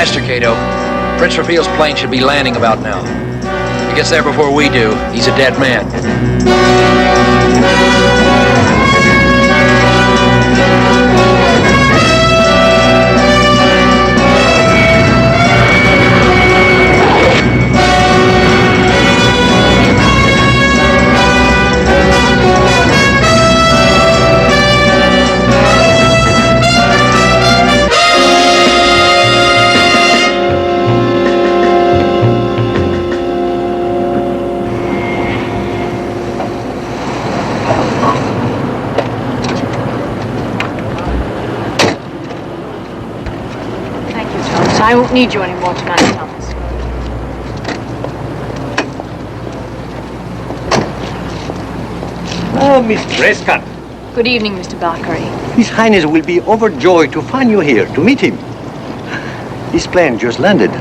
Master Cato, Prince Raphael's plane should be landing about now. If he gets there before we do, he's a dead man. I won't need you anymore tonight, Thomas. Oh, Miss Prescott. Good evening, Mr. Valkyrie. His Highness will be overjoyed to find you here, to meet him. His plane just landed.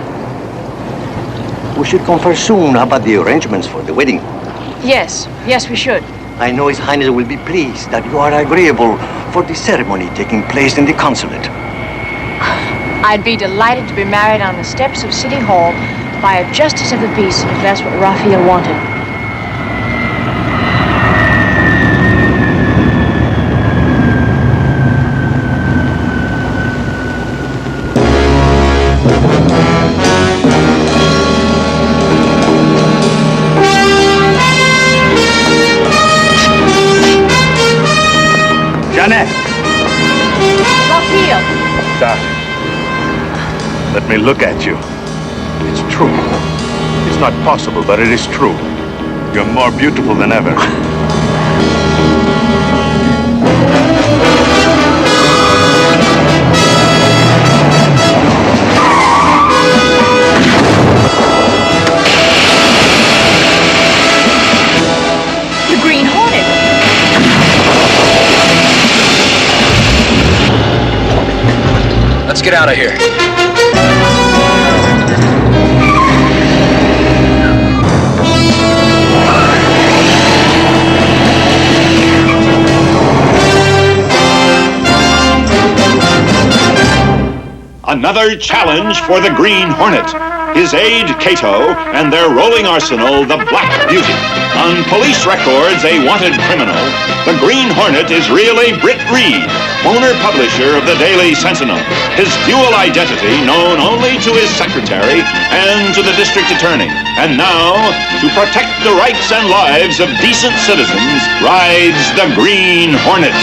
We should confer soon about the arrangements for the wedding. Yes, we should. I know His Highness will be pleased that you are agreeable for the ceremony taking place in the consulate. I'd be delighted to be married on the steps of City Hall by a justice of the peace if that's what Raphael wanted. Janet! Raphael! Darling, let me look at you. It's true. It's not possible, but it is true. You're more beautiful than ever. The Green Hornet! Let's get out of here. Another challenge for the Green Hornet, his aide Cato, and their rolling arsenal, the Black Beauty. On police records, a wanted criminal, the Green Hornet is really Britt Reed, owner-publisher of the Daily Sentinel. His dual identity known only to his secretary and to the district attorney. And now, to protect the rights and lives of decent citizens, rides the Green Hornet.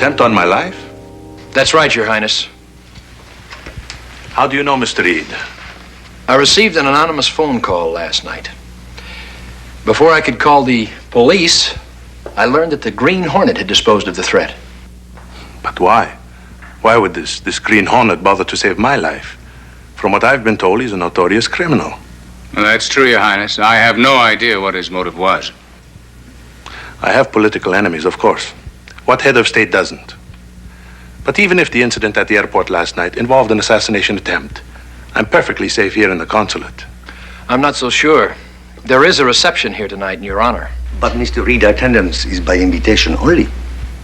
Attempt on my life? That's right, Your Highness. How do you know, Mr. Reed? I received an anonymous phone call last night. Before I could call the police, I learned that the Green Hornet had disposed of the threat. But why? Why would this Green Hornet bother to save my life? From what I've been told, he's a notorious criminal. Well, that's true, Your Highness. I have no idea what his motive was. I have political enemies, of course. What head of state doesn't? But even if the incident at the airport last night involved an assassination attempt, I'm perfectly safe here in the consulate. I'm not so sure. There is a reception here tonight in your honor. But Mr. Reed, attendance is by invitation only.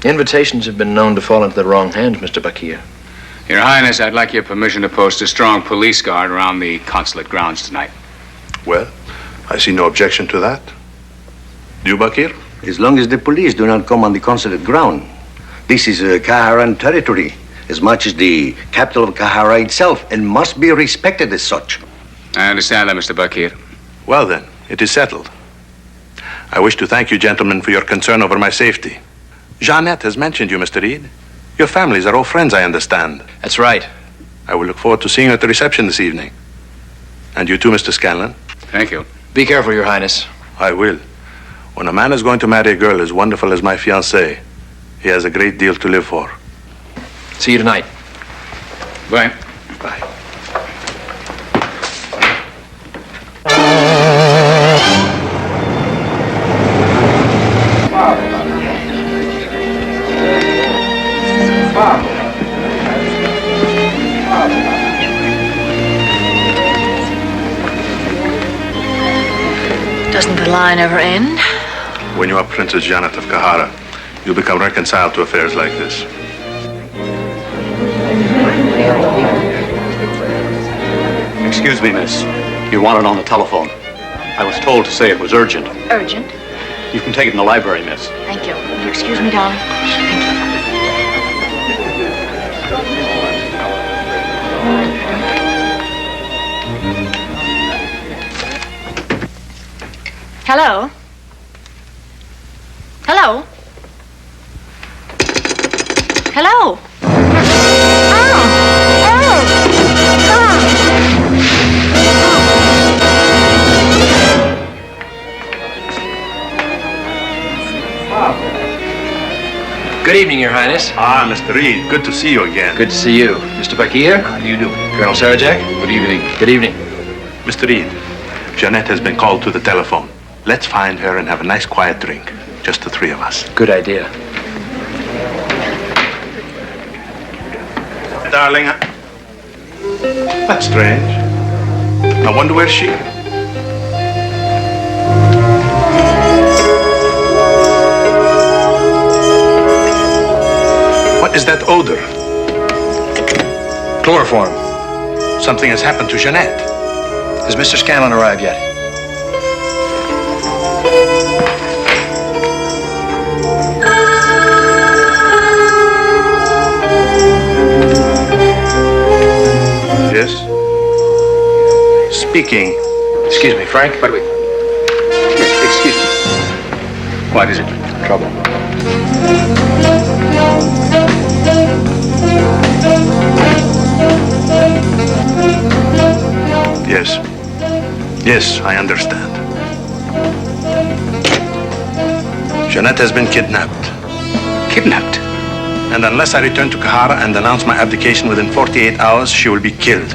Invitations have been known to fall into the wrong hands, Mr. Bakir. Your Highness, I'd like your permission to post a strong police guard around the consulate grounds tonight. Well, I see no objection to that. Do you, Bakir? As long as the police do not come on the consulate ground. This is Kaharan territory. as much as the capital of Kahara itself, and must be respected as such. I understand that, Mr. Bakir. Well then, it is settled. I wish to thank you, gentlemen, for your concern over my safety. Jeanette has mentioned you, Mr. Reed. Your families are all friends, I understand. That's right. I will look forward to seeing you at the reception this evening. And you too, Mr. Scanlon. Thank you. Be careful, Your Highness. I will. When a man is going to marry a girl as wonderful as my fiancée, he has a great deal to live for. See you tonight. Bye. Bye. Doesn't the line ever end? When you are Princess Janet of Kahara, you become reconciled to affairs like this. Excuse me, miss. You're wanted on the telephone. I was told to say it was urgent. Urgent. You can take it in the library, miss. Thank you. Will you excuse me, darling? Thank you. Hello? Hello? Hello? Good evening, Your Highness. Ah, Mr. Reed, good to see you again. Good to see you. Mr. Bakir? How do you do? Colonel Sarajak? Good evening. Good evening. Mr. Reed, Jeanette has been called to the telephone. Let's find her and have a nice quiet drink. Just the three of us. Good idea. Darling, that's strange. I wonder where she... What is that odor? Chloroform. Something has happened to Jeanette. Has Mr. Scanlon arrived yet? Yes? Speaking. Excuse me, Frank. But wait. Excuse me. What is it? Trouble. Yes. Yes, I understand. Jeanette has been kidnapped. Kidnapped? And unless I return to Kahara and announce my abdication within 48 hours, she will be killed.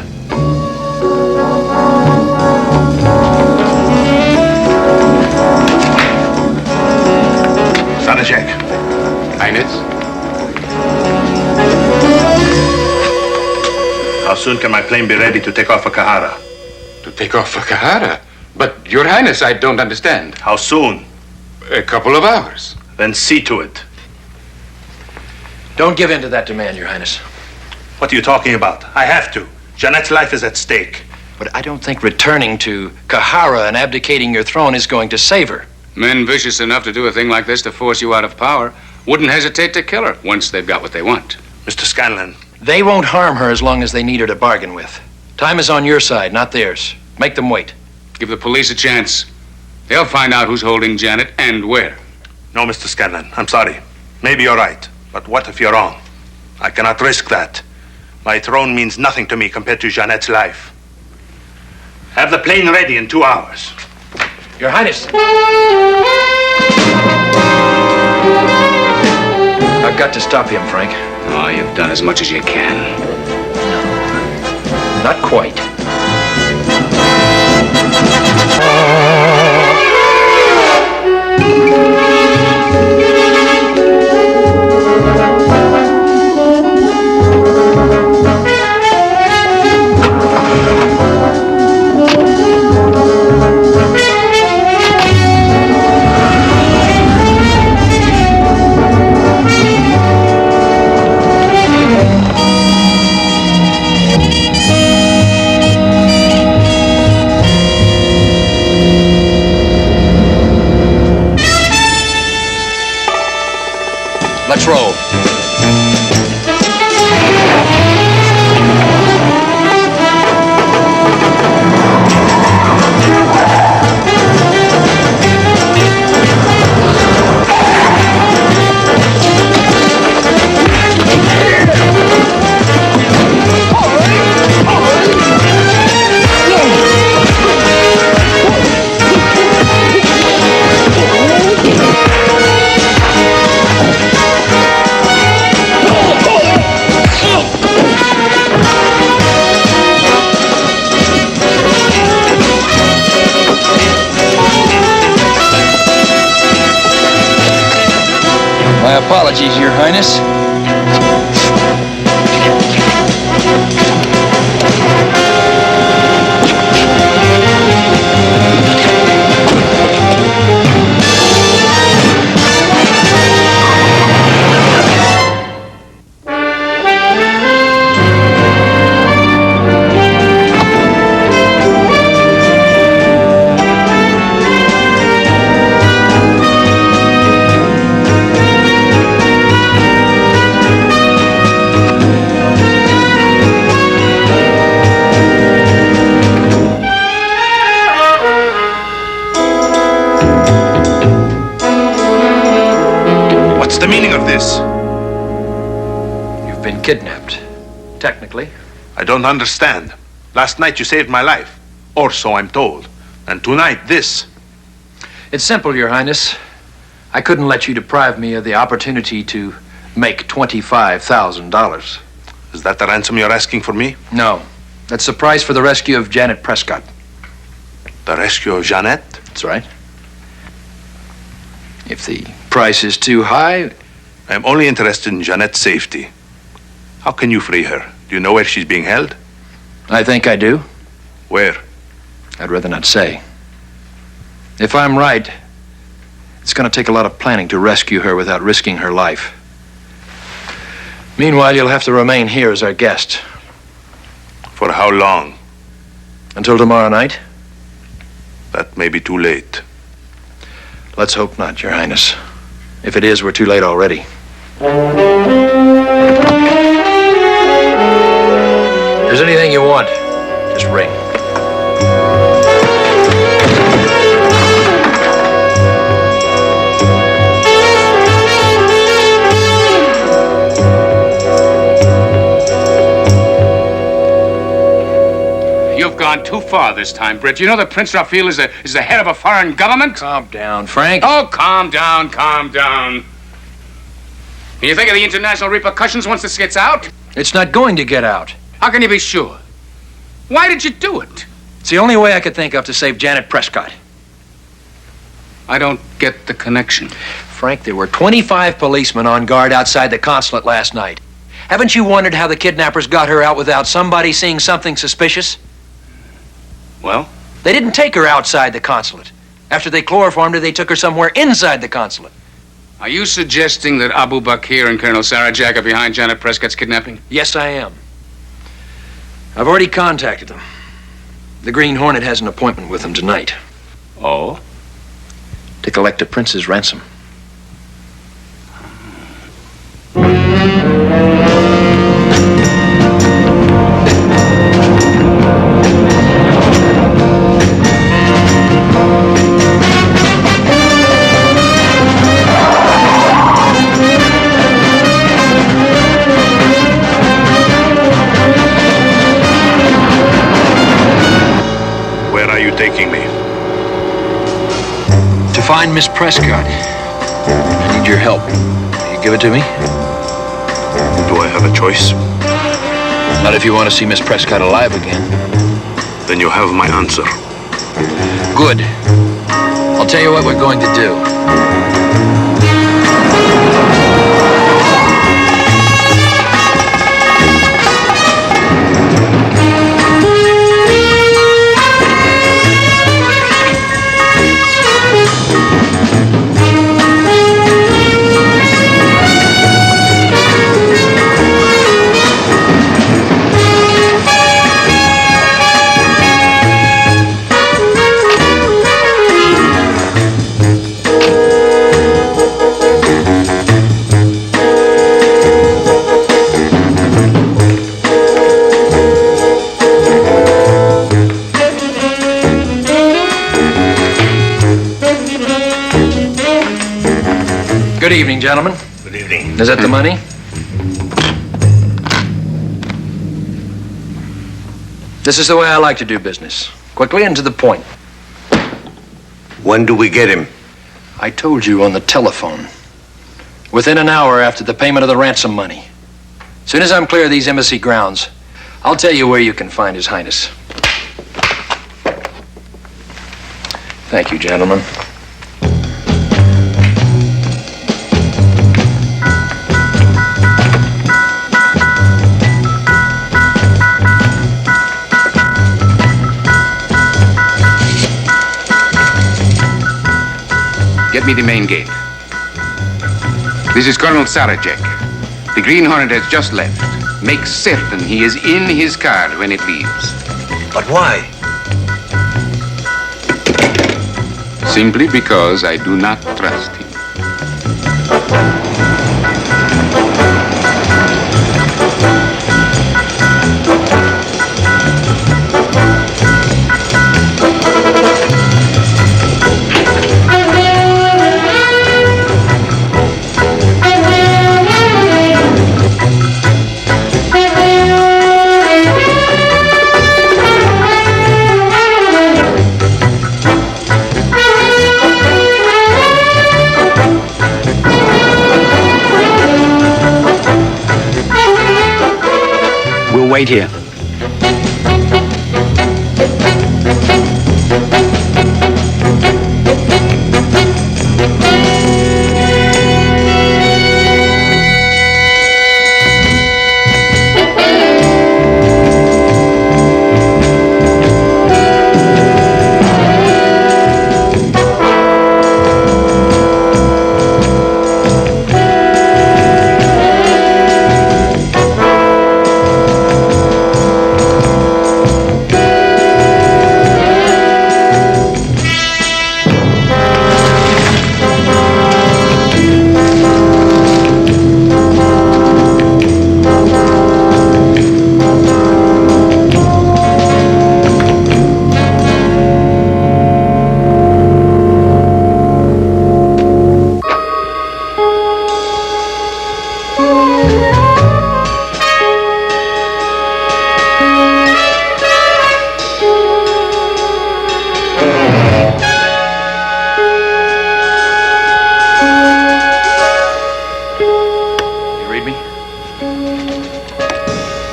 Sarajak. Highness? How soon can my plane be ready to take off for Kahara? To take off for Kahara? But, Your Highness, I don't understand. How soon? A couple of hours. Then see to it. Don't give in to that demand, Your Highness. What are you talking about? I have to. Jeanette's life is at stake. But I don't think returning to Kahara and abdicating your throne is going to save her. Men vicious enough to do a thing like this to force you out of power wouldn't hesitate to kill her once they've got what they want. Mr. Scanlon. They won't harm her as long as they need her to bargain with. Time is on your side, not theirs. Make them wait. Give the police a chance. They'll find out who's holding Janet and where. No, Mr. Scanlon. I'm sorry. Maybe you're right. But what if you're wrong? I cannot risk that. My throne means nothing to me compared to Jeanette's life. Have the plane ready in 2 hours. Your Highness. I've got to stop him, Frank. Oh, you've done as much as you can. Not quite. Let's roll. My apologies, Your Highness. What's the meaning of this? You've been kidnapped. Technically. I don't understand. Last night you saved my life. Or so I'm told. And tonight, this. It's simple, Your Highness. I couldn't let you deprive me of the opportunity to make $25,000. Is that the ransom you're asking for me? No. That's the price for the rescue of Janet Prescott. The rescue of Jeanette? That's right. If the price is too high, I'm only interested in Jeanette's safety. How can you free her? Do you know where she's being held? I think I do. Where? I'd rather not say. If I'm right, it's going to take a lot of planning to rescue her without risking her life. Meanwhile, you'll have to remain here as our guest. For how long? Until tomorrow night? That may be too late. Let's hope not, Your Highness. If it is, we're too late already. If there's anything you want, just ring. You've gone too far this time, Britt. You know that Prince Raphael is the head of a foreign government? Calm down, Frank. Oh, calm down, calm down. Can you think of the international repercussions once this gets out? It's not going to get out. How can you be sure? Why did you do it? It's the only way I could think of to save Janet Prescott. I don't get the connection. Frank, there were 25 policemen on guard outside the consulate last night. Haven't you wondered how the kidnappers got her out without somebody seeing something suspicious? Well? They didn't take her outside the consulate. After they chloroformed her, they took her somewhere inside the consulate. Are you suggesting that Abu Bakr and Colonel Sarajak are behind Janet Prescott's kidnapping? Yes, I am. I've already contacted them. The Green Hornet has an appointment with them tonight. Oh? To collect a prince's ransom. Taking me? To find Miss Prescott. I need your help. Will you give it to me? Do I have a choice? Not if you want to see Miss Prescott alive again. Then you have my answer. Good. I'll tell you what we're going to do. Good evening, gentlemen. Good evening. Is that the money? This is the way I like to do business. Quickly and to the point. When do we get him? I told you on the telephone. Within an hour after the payment of the ransom money. As soon as I'm clear of these embassy grounds, I'll tell you where you can find His Highness. Thank you, gentlemen. Get me the main gate. This is Colonel Sarajek. The Green Hornet has just left. Make certain he is in his car when it leaves. But why? Simply because I do not trust him. We'll wait here.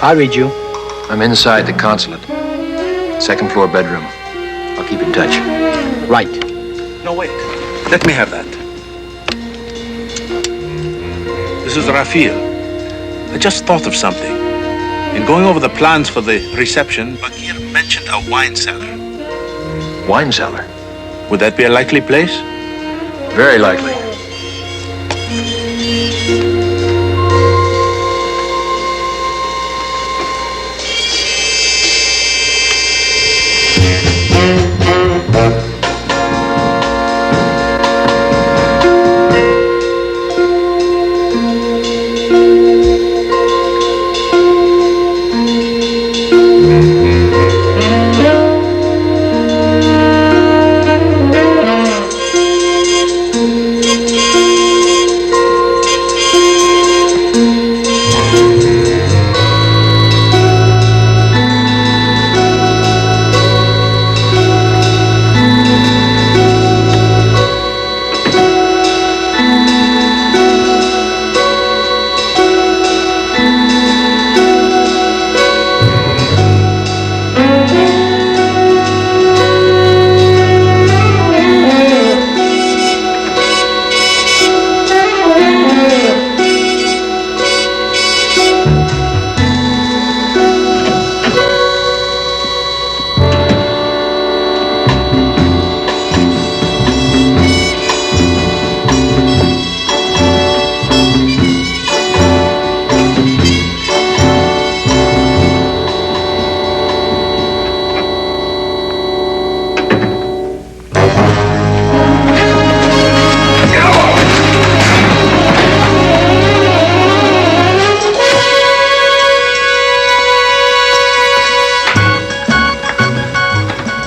I read you. I'm inside the consulate. Second floor bedroom. I'll keep in touch. Right. No, wait. Let me have that. This is Raphael. I just thought of something. In going over the plans for the reception, Bakir mentioned a wine cellar. Wine cellar? Would that be a likely place? Very likely.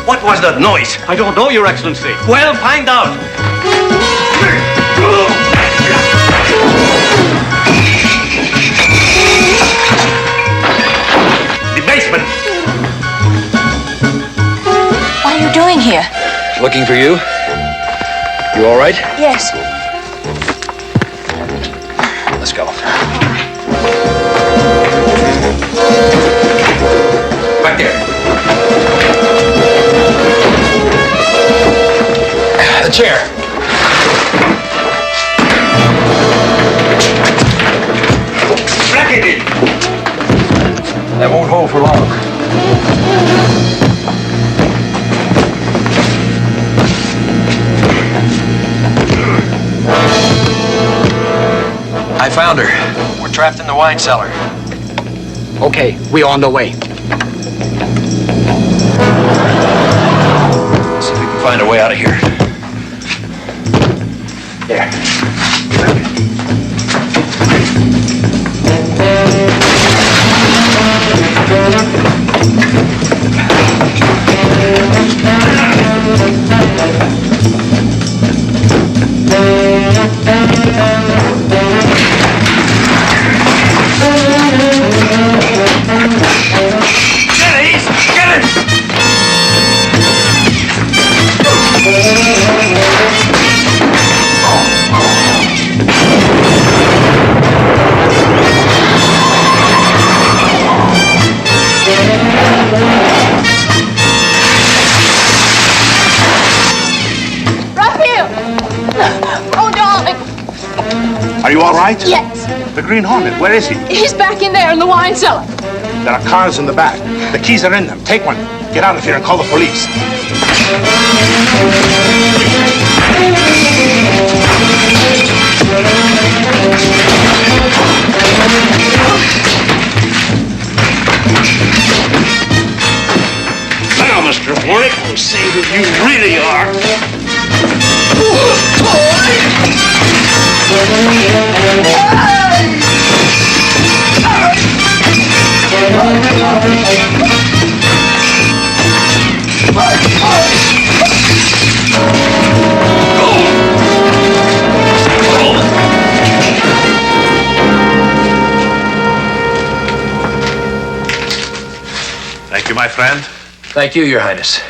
What was that noise? I don't know, Your Excellency. Well, find out. The basement. What are you doing here? Looking for you. You all right? Yes. Let's go. Back there. The chair. Bracket it. That won't hold for long. found her. We're trapped in the wine cellar. Okay, we on the way. Let's see if we can find a way out of here. There. Are you all right? Yes. The Green Hornet, where is he? He's back in there in the wine cellar. There are cars in the back. The keys are in them. Take one. Get out of here and call the police. Now, Mr. Hornet, we'll see who you really are. Thank you, my friend. Thank you, Your Highness.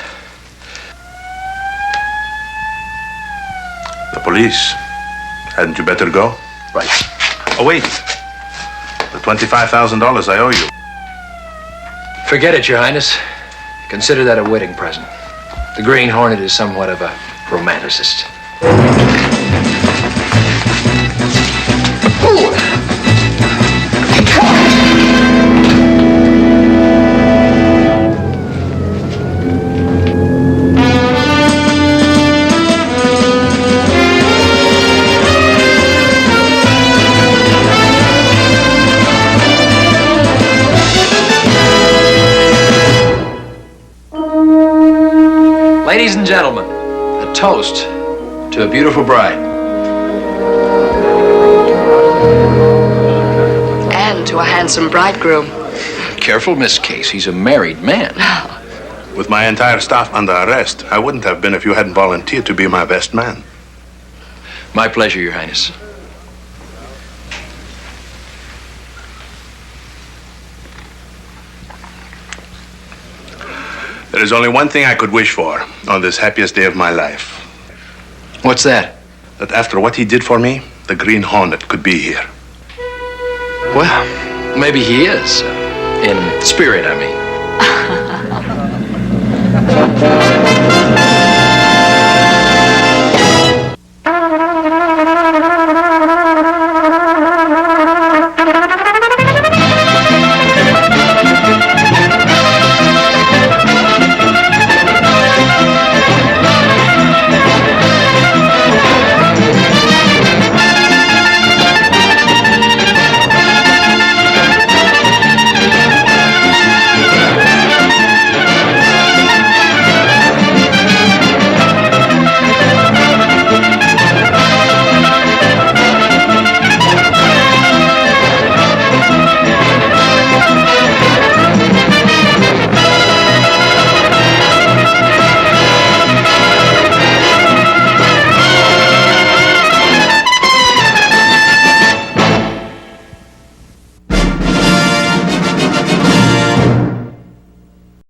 The police. Hadn't you better go? Right. Oh, wait. The $25,000 I owe you. Forget it, Your Highness. Consider that a wedding present. The Green Hornet is somewhat of a romanticist. Ladies and gentlemen, a toast to a beautiful bride. And to a handsome bridegroom. Careful, Miss Case. He's a married man. With my entire staff under arrest, I wouldn't have been if you hadn't volunteered to be my best man. My pleasure, Your Highness. There is only one thing I could wish for on this happiest day of my life. What's that? That after what he did for me, the Green Hornet could be here. Well, maybe he is. In spirit, I mean.